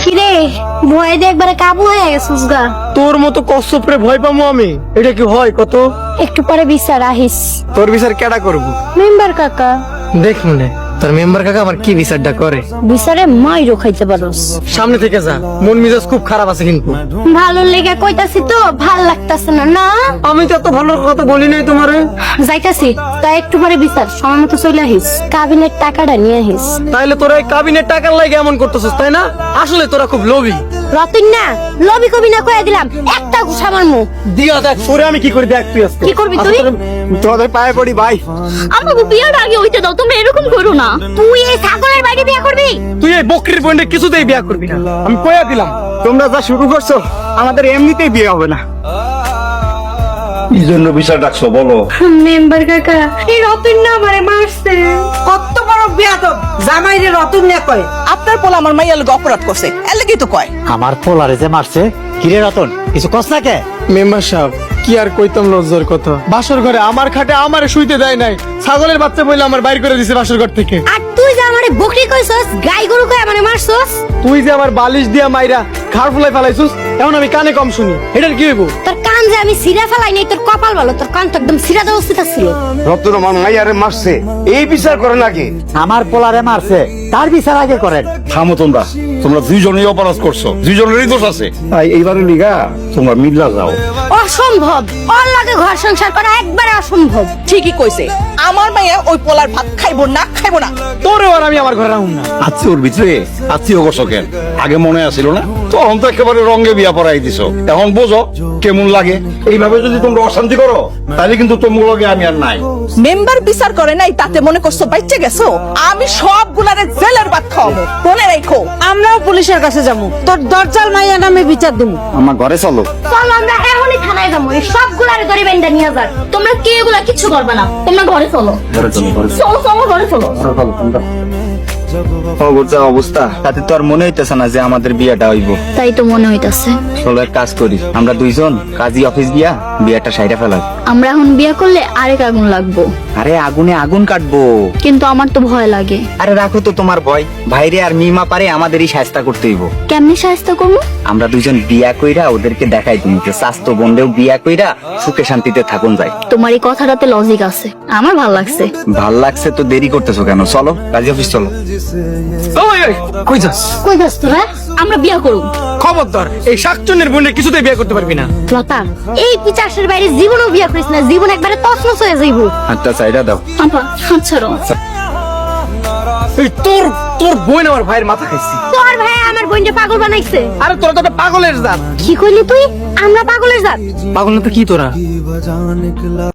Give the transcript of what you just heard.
কিরে ভয় দিয়ে একবারে কাবু হয়ে গেছিস গা। তোর মতো কচ্ছপরে ভয় পাবো আমি? এটা কি হয় কত? একটু পরে বিচার আহিস। তোর বিচার কেডা করবো? মেম্বার কাকা। দেখ মনে তোর মেম্বার কাকা আমার কি বিচারটা করে। বিচারে মাইরও খাইতে পারোস। সামনে থেকে যা, মন মেজাজ খুব খারাপ আছে কিন্তু। ভালো লেগে কইতাছি তো, ভাল লাগতাছে না না? আমি তো এত ভালো কথা বলি নাই তোমারে। যাইতাছি, তাই একটু পরে বিচার সময় মতো চলে আহিস। কাবিনের টাকাটা নিয়ে আহিস। তাইলে তোরা এই কাবিনের টাকার লাগে এমন করতেছিস তাই না? আসলে তোরা খুব লোভী। রতন না লবি কবি না কয়ে দিলাম, একটা ঘুষা মারমু। দিয়া দেখ তোরে আমি কি করি, দেখ তুই আজকে কি করবি তুই? তোদের পায়ে পড়ি ভাই। আমাকে বিয়ের আগে হইতে দাও, তুমি এরকম করো না। তুই এই ছাগলের বাড়ি বিয়ে করবি? তুই এই বকরির বোনটা কিছুতেই বিয়ে করবি না, আমি কইয়া দিলাম। তোমরা যা শুরু করছো আমাদের এমনিতেই বিয়ে হবে না। কি জন্য বিচার ডাকছো বলো? মেম্বার কাকা, এই রতন না আমারে মারছে। কত বড় বেয়াদব, জামাইরে রতন না কয়। আপনার পোলা আমার মাইয়া লগে অপরাধ করছে, এর লাগেই তো কয়। আমার পোলারে যে মারছে, কিরে রতন কিছু কস না কে? মেম্বার সাহেব কি আর কইতাম লজ্জার কথা। বাসর ঘরে আমার খাটে আমারে শুইতে দেয় নাই, ছাগলের বাচ্চা বইলে আমার বাইর করে দিছে বাসর ঘর থেকে। আর তুই যে আমারে বকরি কইছস, গাই গরু কই আমারে মারছস। তুই যে আমার বালিশ দিয়া মাইরা ঘাড় ফুলাই ফেলাইছিস, এখন আমি কানে কম শুনি, এটার কি হইব? তোর কান যে আমি সিরা ফেলাই নাই, তোর কপাল ভালো, তোর কান তো একদম সিরা দেওয়া উচিত ছিল। রতন আমার মাইয়ারে মারছে, এই বিচার করেন আগে। আমার পোলারে মারছে, তার বিচার আগে করেন। থামো তোমরা, তোমরা দুইজনেই অপরাধ করছো, দুইজনেরই দোষ আছে। তাই এইবারে লিগা তোমরা মিল্লা যাও। অসম্ভব, ওর লাগে ঘর সংসার করা একবারে অসম্ভব। ঠিকই কইছে, আমার মাইয়া ওই পোলার ভাত খাইবো না, খাইবো না। তোরে আর আমি আমার ঘরে রাখুম না। আত্মীয়র ভিতরে আত্মীয় করছো কেন? আগে মনে আসিল না? তখন তো একেবারে রঙে বিয়া পড়াই দিছো, এখন বোঝো কেমন লাগে। এইভাবে যদি তোমরা অশান্তি করো তাহলে কিন্তু তোমার লগে আমি আর নাই। মেম্বার বিচার করে নাই তাতে মনে করছো বাইচে গেছো? আমি সবগুলারে জেলের ভাত খাওয়াবো, মনে রাখো। আমরাও পুলিশের কাছে যাবো, তোর দরজাল মাইয়া নামে বিচার দেবো। আমার ঘরে চলো। চল আমরা এখনই থানায় যাবো, এই সবগুলারে ধরে বেঁধে নিয়ে যাক। তোমরা কে এগুলা কিচ্ছু করবে না, তোমরা ঘরে চলো। চলো চলো ঘরে চলো। যা অবস্থা তাতে তো আর মনে হইতেছে না যে আমাদের বিয়েটা হইব। তাই তো মনে হইতাছে। চলো এক কাজ করি, আমরা দুইজন কাজী অফিস গিয়া বিয়েটা সাইরা ফেলাই। আমরা এখন বিয়ে করলে আরেক আগুন লাগবো। আরে আগুনে আগুন কাটবো। কিন্তু আমার তো ভয় লাগে। আরে রাখো তো তোমার ভয়, ভাইরে আর মিমা পারে আমাদেরই সাহায্য করতে হইব। কেমনি সাহায্য করবো? আমরা দুইজন বিয়া কইরা ওদেরকে দেখাই তুমি যে স্বাস্থ্য বন্ধেও বিয়া কইরা সুখে শান্তিতে থাকুন যায়। তোমার এই কথাটাতে লজিক আছে, আমার ভাল লাগছে। ভাল লাগছে তো দেরি করতেছো কেন? চলো কাজী অফিস চলো। ওই ওই কই যাস? কই যাস তোরা? আমরা বিয়ে করব। খবরদার এই শাকচুন্নের বোনের কিছুতেই বিয়ে করতে পারবি না। লতা, এই পিচাসের বাইরে জীবনও বিয়ে করিস না, জীবন একবারে তছনছ হয়ে যাইবো। হাতটা সাইডা দাও। আপা হাত ছাড়ো। এই তোর তোর বোন আমার ভাইয়ের মাথা খাইছি। তোর ভাই আমার বোনকে পাগল বানাইছে। আরে তোরা তো একটা পাগলের জাত। কি কইলি তুই? আমরা পাগলের জাত? পাগল না তো কি তোরা?